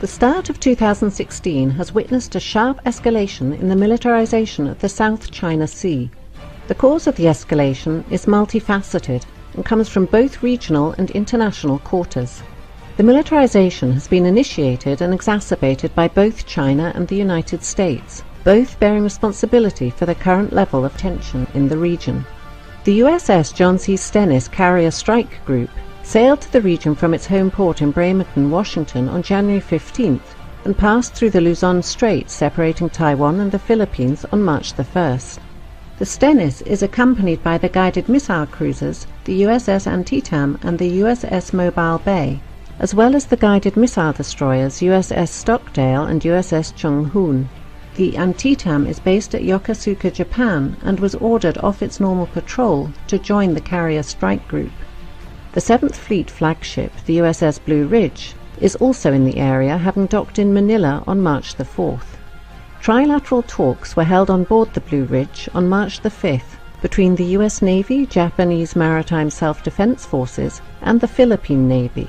The start of 2016 has witnessed a sharp escalation in the militarization of the South China Sea. The cause of the escalation is multifaceted and comes from both regional and international quarters. The militarization has been initiated and exacerbated by both China and the United States, both bearing responsibility for the current level of tension in the region. The USS John C. Stennis Carrier Strike Group sailed to the region from its home port in Bremerton, Washington on January 15th and passed through the Luzon Strait separating Taiwan and the Philippines on March the 1st. The Stennis is accompanied by the guided missile cruisers, the USS Antietam and the USS Mobile Bay, as well as the guided missile destroyers USS Stockdale and USS Chung-hoon. The Antietam is based at Yokosuka, Japan, and was ordered off its normal patrol to join the Carrier Strike Group. The 7th Fleet flagship, the USS Blue Ridge, is also in the area, having docked in Manila on March the 4th. Trilateral talks were held on board the Blue Ridge on March the 5th between the US Navy, Japanese Maritime Self-Defense Forces, and the Philippine Navy.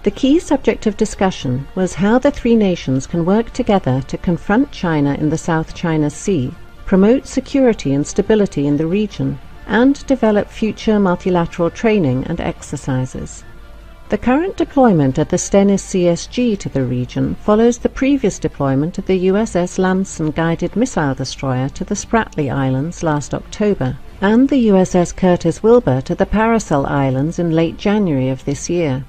The key subject of discussion was how the three nations can work together to confront China in the South China Sea, promote security and stability in the region, and develop future multilateral training and exercises. The current deployment of the Stennis CSG to the region follows the previous deployment of the USS Lamson guided missile destroyer to the Spratly Islands last October, and the USS Curtis Wilbur to the Paracel Islands in late January of this year.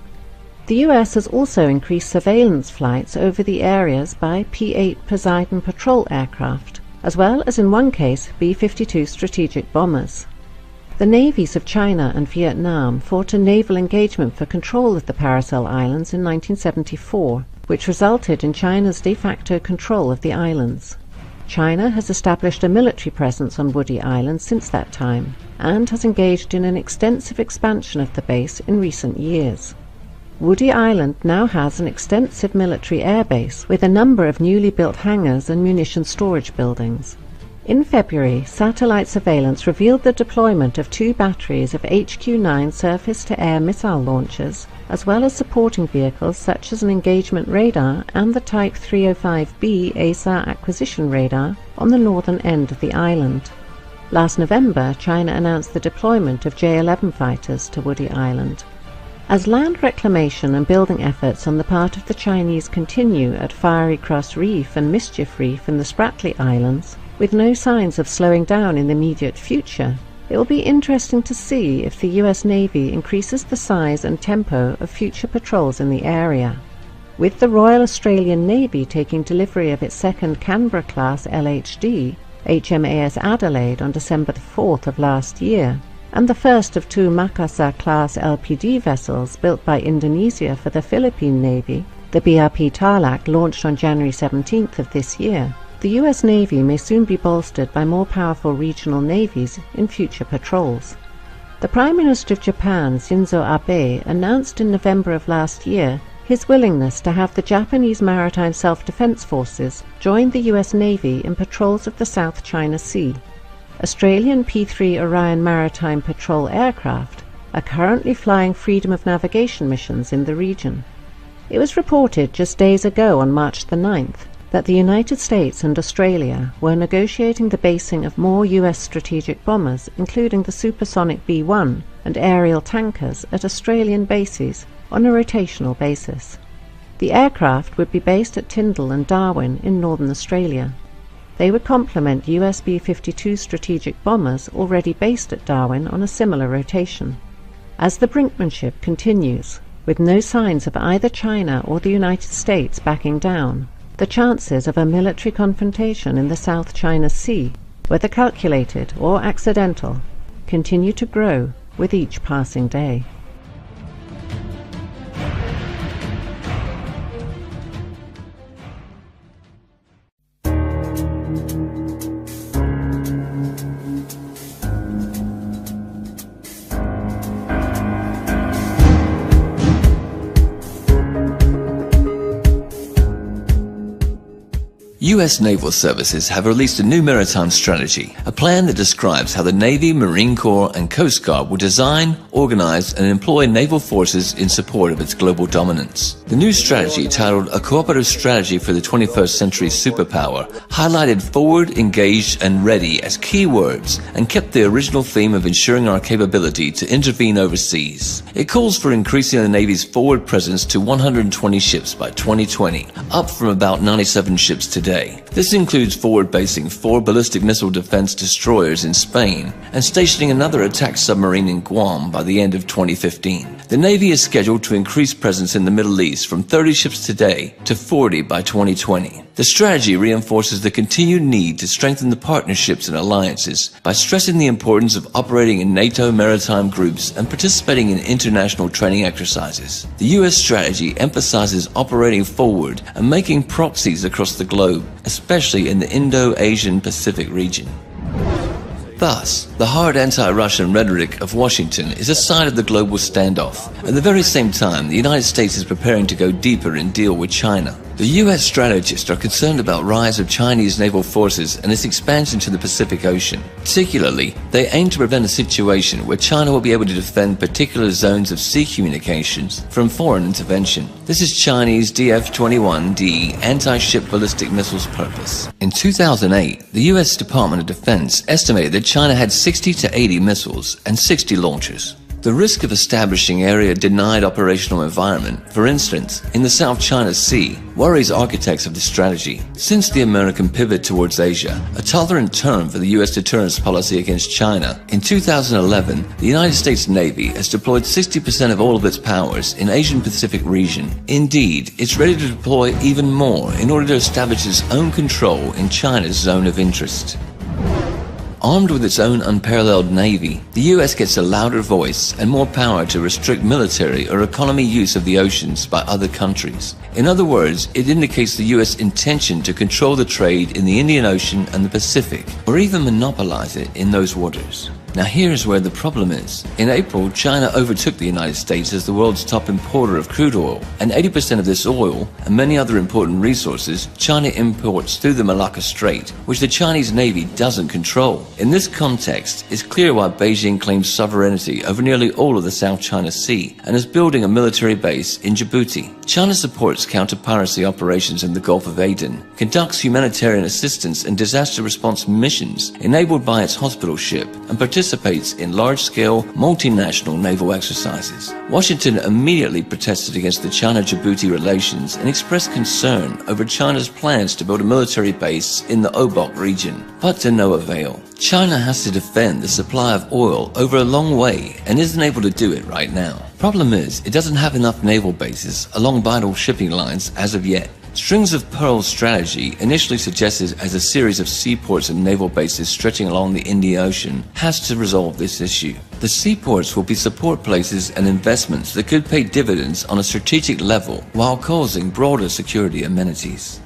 The US has also increased surveillance flights over the areas by P-8 Poseidon patrol aircraft, as well as in one case B-52 strategic bombers. The navies of China and Vietnam fought a naval engagement for control of the Paracel Islands in 1974, which resulted in China's de facto control of the islands. China has established a military presence on Woody Island since that time, and has engaged in an extensive expansion of the base in recent years. Woody Island now has an extensive military airbase with a number of newly built hangars and munition storage buildings. In February, satellite surveillance revealed the deployment of 2 batteries of HQ-9 surface-to-air missile launchers, as well as supporting vehicles such as an engagement radar and the Type 305B ASAR acquisition radar on the northern end of the island. Last November, China announced the deployment of J-11 fighters to Woody Island. As land reclamation and building efforts on the part of the Chinese continue at Fiery Cross Reef and Mischief Reef in the Spratly Islands, with no signs of slowing down in the immediate future, it will be interesting to see if the US Navy increases the size and tempo of future patrols in the area. With the Royal Australian Navy taking delivery of its second Canberra-class LHD, HMAS Adelaide, on December the 4th of last year, and the first of 2 Makassar-class LPD vessels built by Indonesia for the Philippine Navy, the BRP Tarlac, launched on January 17th of this year, the US Navy may soon be bolstered by more powerful regional navies in future patrols. The Prime Minister of Japan, Shinzo Abe, announced in November of last year his willingness to have the Japanese Maritime Self-Defense Forces join the US Navy in patrols of the South China Sea. Australian P-3 Orion Maritime Patrol aircraft are currently flying freedom of navigation missions in the region. It was reported just days ago on March the 9th that the United States and Australia were negotiating the basing of more US strategic bombers, including the supersonic B-1 and aerial tankers, at Australian bases on a rotational basis. The aircraft would be based at Tyndall and Darwin in northern Australia. They would complement US B-52 strategic bombers already based at Darwin on a similar rotation. As the brinkmanship continues, with no signs of either China or the United States backing down, the chances of a military confrontation in the South China Sea, whether calculated or accidental, continue to grow with each passing day. U.S. naval services have released a new maritime strategy, a plan that describes how the Navy, Marine Corps, and Coast Guard will design, organize, and employ naval forces in support of its global dominance. The new strategy, titled A Cooperative Strategy for the 21st Century Superpower, highlighted forward, engaged, and ready as key words and kept the original theme of ensuring our capability to intervene overseas. It calls for increasing the Navy's forward presence to 120 ships by 2020, up from about 97 ships today. This includes forward-basing 4 ballistic missile defense destroyers in Spain and stationing another attack submarine in Guam by the end of 2015. The Navy is scheduled to increase presence in the Middle East from 30 ships today to 40 by 2020. The strategy reinforces the continued need to strengthen the partnerships and alliances by stressing the importance of operating in NATO maritime groups and participating in international training exercises. The U.S. strategy emphasizes operating forward and making proxies across the globe, especially in the Indo-Asian Pacific region. Thus, the hard anti-Russian rhetoric of Washington is a sign of the global standoff. At the very same time, the United States is preparing to go deeper and deal with China. The U.S. strategists are concerned about the rise of Chinese naval forces and its expansion to the Pacific Ocean. Particularly, they aim to prevent a situation where China will be able to defend particular zones of sea communications from foreign intervention. This is Chinese DF-21D anti-ship ballistic missiles purpose. In 2008, the U.S. Department of Defense estimated that China had 60 to 80 missiles and 60 launchers. The risk of establishing area-denied operational environment, for instance, in the South China Sea, worries architects of the strategy. Since the American pivot towards Asia, a tolerant term for the U.S. deterrence policy against China, in 2011, the United States Navy has deployed 60% of all of its powers in Asian-Pacific region. Indeed, it's ready to deploy even more in order to establish its own control in China's zone of interest. Armed with its own unparalleled navy, the U.S. gets a louder voice and more power to restrict military or economy use of the oceans by other countries. In other words, it indicates the U.S. intention to control the trade in the Indian Ocean and the Pacific, or even monopolize it in those waters. Now here's where the problem is. In April, China overtook the United States as the world's top importer of crude oil, and 80% of this oil, and many other important resources, China imports through the Malacca Strait, which the Chinese Navy doesn't control. In this context, it's clear why Beijing claims sovereignty over nearly all of the South China Sea, and is building a military base in Djibouti. China supports counter-piracy operations in the Gulf of Aden, conducts humanitarian assistance and disaster response missions enabled by its hospital ship, and participates in large-scale, multinational naval exercises. Washington immediately protested against the China-Djibouti relations and expressed concern over China's plans to build a military base in the Obok region, but to no avail. China has to defend the supply of oil over a long way and isn't able to do it right now. Problem is, it doesn't have enough naval bases along vital shipping lines as of yet. Strings of Pearls strategy, initially suggested as a series of seaports and naval bases stretching along the Indian Ocean, has to resolve this issue. The seaports will be support places and investments that could pay dividends on a strategic level while causing broader security amenities.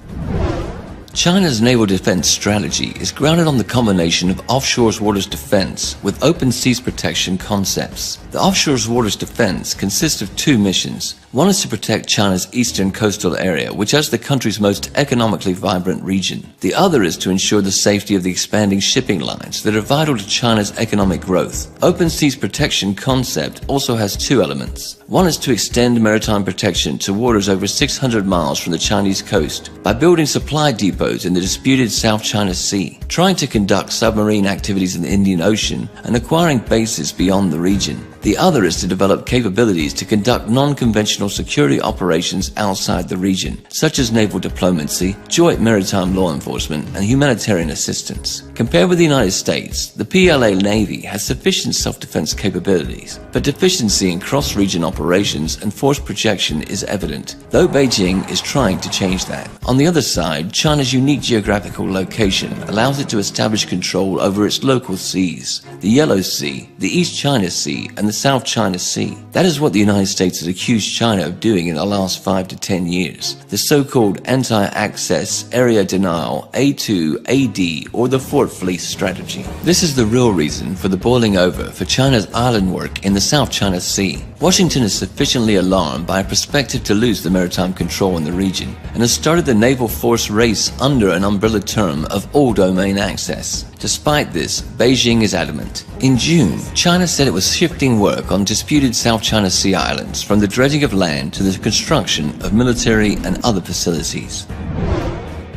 China's naval defense strategy is grounded on the combination of offshore waters defense with open seas protection concepts. The offshore waters defense consists of 2 missions. One is to protect China's eastern coastal area, which is the country's most economically vibrant region. The other is to ensure the safety of the expanding shipping lines that are vital to China's economic growth. Open seas protection concept also has 2 elements. One is to extend maritime protection to waters over 600 miles from the Chinese coast by building supply depots in the disputed South China Sea, trying to conduct submarine activities in the Indian Ocean, and acquiring bases beyond the region. The other is to develop capabilities to conduct non-conventional security operations outside the region, such as naval diplomacy, joint maritime law enforcement, and humanitarian assistance. Compared with the United States, the PLA Navy has sufficient self-defense capabilities, but deficiency in cross-region operations and force projection is evident, though Beijing is trying to change that. On the other side, China's unique geographical location allows it to establish control over its local seas, the Yellow Sea, the East China Sea, and the the South China Sea. That is what the United States has accused China of doing in the last 5 to 10 years. The so-called anti-access area denial, A2, AD, or the Fort Fleece strategy. This is the real reason for the boiling over for China's island work in the South China Sea. Washington is sufficiently alarmed by a perspective to lose the maritime control in the region and has started the naval force race under an umbrella term of all domain access. Despite this, Beijing is adamant. In June, China said it was shifting work on disputed South China Sea islands from the dredging of land to the construction of military and other facilities.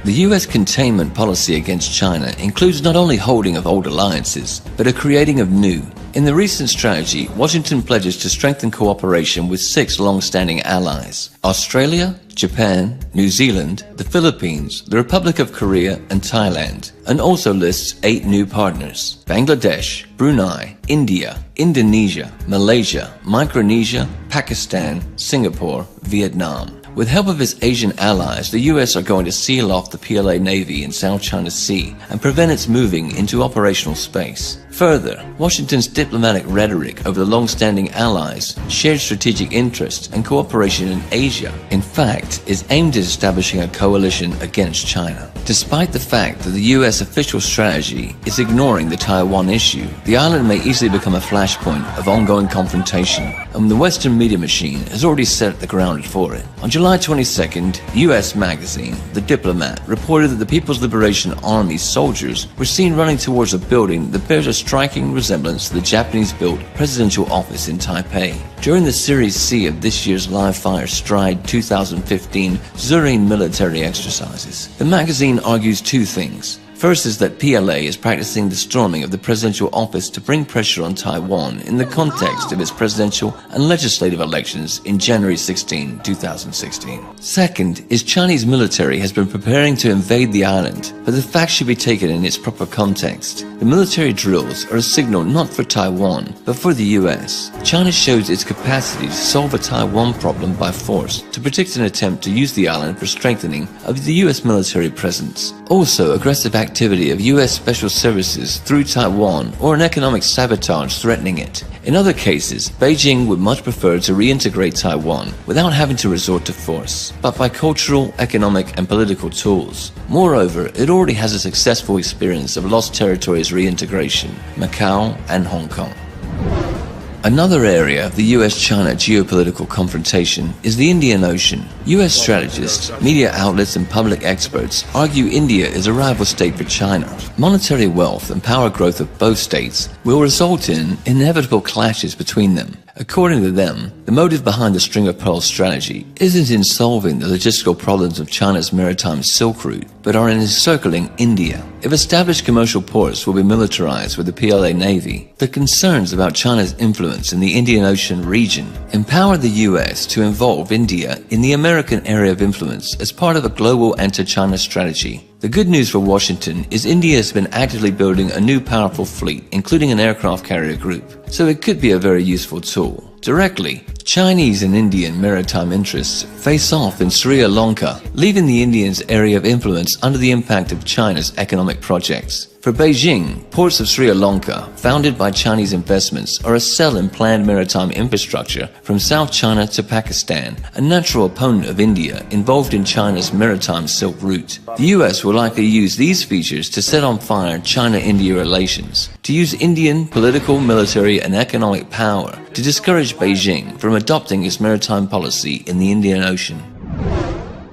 The U.S. containment policy against China includes not only holding of old alliances, but a creating of new. In the recent strategy, Washington pledges to strengthen cooperation with 6 long-standing allies: Australia, Japan, New Zealand, the Philippines, the Republic of Korea, and Thailand, and also lists 8 new partners: Bangladesh, Brunei, India, Indonesia, Malaysia, Micronesia, Pakistan, Singapore, Vietnam. With help of its Asian allies, the U.S. are going to seal off the PLA Navy in South China Sea and prevent its moving into operational space. Further, Washington's diplomatic rhetoric over the long-standing allies, shared strategic interests, and cooperation in Asia, in fact, is aimed at establishing a coalition against China. Despite the fact that the U.S. official strategy is ignoring the Taiwan issue, the island may easily become a flashpoint of ongoing confrontation, and the Western media machine has already set the ground for it. On July 22nd, U.S. magazine, The Diplomat, reported that the People's Liberation Army soldiers were seen running towards a building that bears a striking resemblance to the Japanese-built presidential office in Taipei. During the Series C of this year's live-fire Stride 2015 Zurine military exercises, the magazine argues 2 things. First is that PLA is practicing the storming of the presidential office to bring pressure on Taiwan in the context of its presidential and legislative elections in January 16, 2016. Second is Chinese military has been preparing to invade the island, but the facts should be taken in its proper context. The military drills are a signal not for Taiwan, but for the US. China shows its capacity to solve a Taiwan problem by force, to predict an attempt to use the island for strengthening of the US military presence. Also, aggressive activity of US Special Services through Taiwan or an economic sabotage threatening it. In other cases, Beijing would much prefer to reintegrate Taiwan without having to resort to force, but by cultural, economic, and political tools. Moreover, it already has a successful experience of lost territories reintegration, Macau and Hong Kong. Another area of the US-China geopolitical confrontation is the Indian Ocean. US strategists, media outlets, and public experts argue India is a rival state for China. Monetary wealth and power growth of both states will result in inevitable clashes between them. According to them, the motive behind the string of pearls strategy isn't in solving the logistical problems of China's maritime Silk Route, but are in encircling India. If established commercial ports will be militarized with the PLA Navy, the concerns about China's influence in the Indian Ocean region empower the US to involve India in the American area of influence as part of a global anti-China strategy. The good news for Washington is India has been actively building a new powerful fleet, including an aircraft carrier group, so it could be a very useful tool. Directly, Chinese and Indian maritime interests face off in Sri Lanka, leaving the Indians' area of influence under the impact of China's economic projects. For Beijing, ports of Sri Lanka, founded by Chinese investments, are a cell in planned maritime infrastructure from South China to Pakistan, a natural opponent of India involved in China's maritime Silk Route. The US will likely use these features to set on fire China-India relations, to use Indian political, military, and economic power to discourage Beijing from adopting its maritime policy in the Indian Ocean.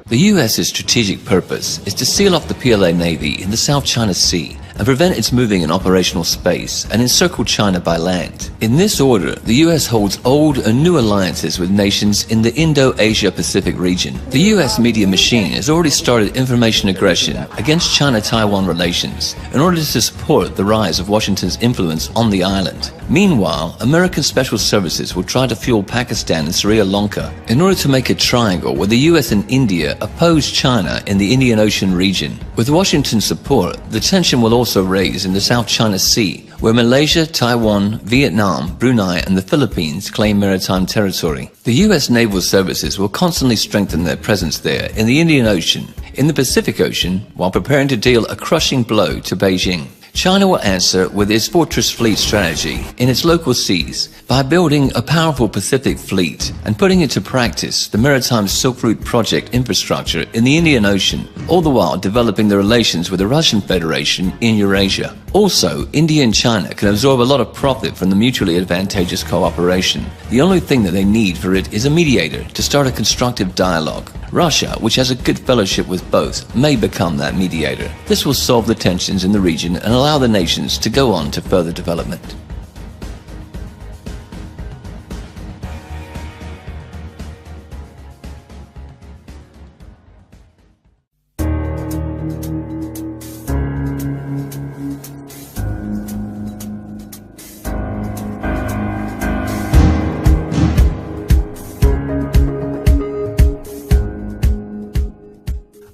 The US's strategic purpose is to seal off the PLA Navy in the South China Sea and prevent its moving in operational space and encircle China by land. In this order, the US holds old and new alliances with nations in the Indo-Asia-Pacific region. The US media machine has already started information aggression against China-Taiwan relations in order to support the rise of Washington's influence on the island. Meanwhile, American Special Services will try to fuel Pakistan and Sri Lanka in order to make a triangle where the US and India oppose China in the Indian Ocean region. With Washington's support, the tension will also raise in the South China Sea, where Malaysia, Taiwan, Vietnam, Brunei, and the Philippines claim maritime territory. The US naval services will constantly strengthen their presence there in the Indian Ocean, in the Pacific Ocean, while preparing to deal a crushing blow to Beijing. China will answer with its fortress fleet strategy in its local seas by building a powerful Pacific fleet and putting into practice the maritime Silk Route project infrastructure in the Indian Ocean, all the while developing the relations with the Russian Federation in Eurasia. Also, India and China can absorb a lot of profit from the mutually advantageous cooperation. The only thing that they need for it is a mediator to start a constructive dialogue. Russia, which has a good fellowship with both, may become that mediator. This will solve the tensions in the region and allow the nations to go on to further development.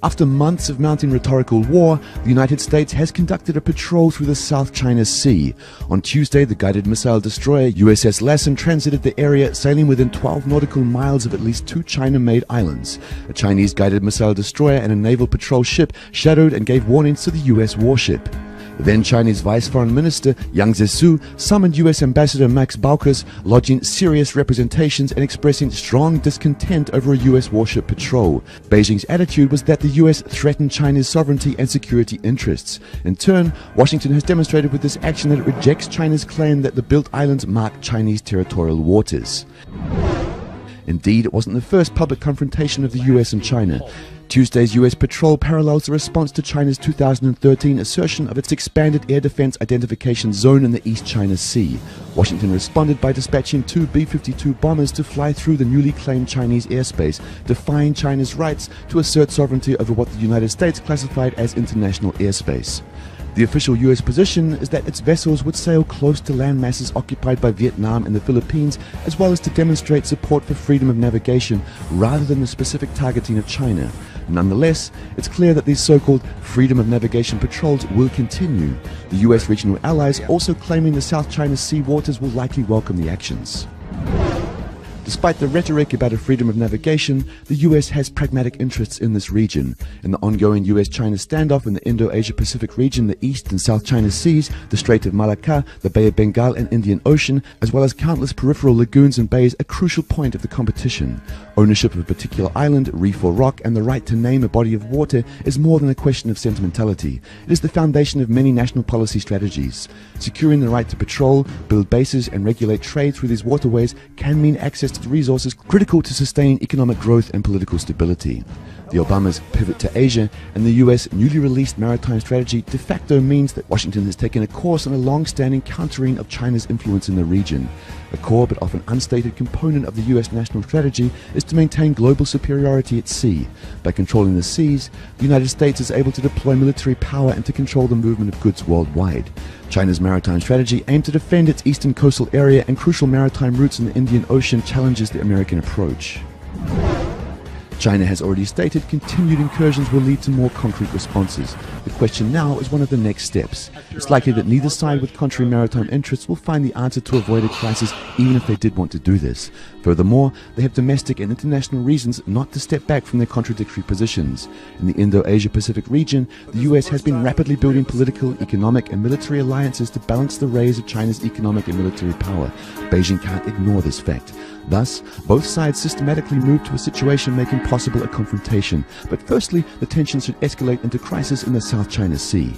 After months of mounting rhetorical war, the United States has conducted a patrol through the South China Sea. On Tuesday, the guided missile destroyer USS Lassen transited the area, sailing within 12 nautical miles of at least 2 China-made islands. A Chinese guided missile destroyer and a naval patrol ship shadowed and gave warnings to the US warship. Then Chinese Vice Foreign Minister Yang Zhesu summoned US Ambassador Max Baucus, lodging serious representations and expressing strong discontent over a US warship patrol. Beijing's attitude was that the US threatened China's sovereignty and security interests. In turn, Washington has demonstrated with this action that it rejects China's claim that the built islands mark Chinese territorial waters. Indeed, it wasn't the first public confrontation of the US and China. Tuesday's US patrol parallels the response to China's 2013 assertion of its expanded air defense identification zone in the East China Sea. Washington responded by dispatching 2 B-52 bombers to fly through the newly claimed Chinese airspace, defying China's rights to assert sovereignty over what the United States classified as international airspace. The official US position is that its vessels would sail close to land masses occupied by Vietnam and the Philippines, as well as to demonstrate support for freedom of navigation rather than the specific targeting of China. Nonetheless, it's clear that these so-called freedom of navigation patrols will continue. The US regional allies also claiming the South China Sea waters will likely welcome the actions. Despite the rhetoric about a freedom of navigation, the US has pragmatic interests in this region. In the ongoing US-China standoff in the Indo-Asia-Pacific region, the East and South China Seas, the Strait of Malacca, the Bay of Bengal and Indian Ocean, as well as countless peripheral lagoons and bays, a crucial point of the competition. Ownership of a particular island, reef or rock, and the right to name a body of water is more than a question of sentimentality. It is the foundation of many national policy strategies. Securing the right to patrol, build bases and regulate trade through these waterways can mean access to resources critical to sustaining economic growth and political stability. The Obamas' pivot to Asia and the US newly released maritime strategy de facto means that Washington has taken a course on a long-standing countering of China's influence in the region. A core but often unstated component of the US national strategy is to maintain global superiority at sea. By controlling the seas, the United States is able to deploy military power and to control the movement of goods worldwide. China's maritime strategy aimed to defend its eastern coastal area, and crucial maritime routes in the Indian Ocean challenges the American approach. China has already stated continued incursions will lead to more concrete responses. The question now is one of the next steps. It's likely that neither side with contrary maritime interests will find the answer to avoid a crisis, even if they did want to do this. Furthermore, they have domestic and international reasons not to step back from their contradictory positions. In the Indo-Asia-Pacific region, the US has been rapidly building political, economic and military alliances to balance the raise of China's economic and military power. Beijing can't ignore this fact. Thus, both sides systematically move to a situation making possible a confrontation. But firstly, the tensions should escalate into crisis in the South China Sea.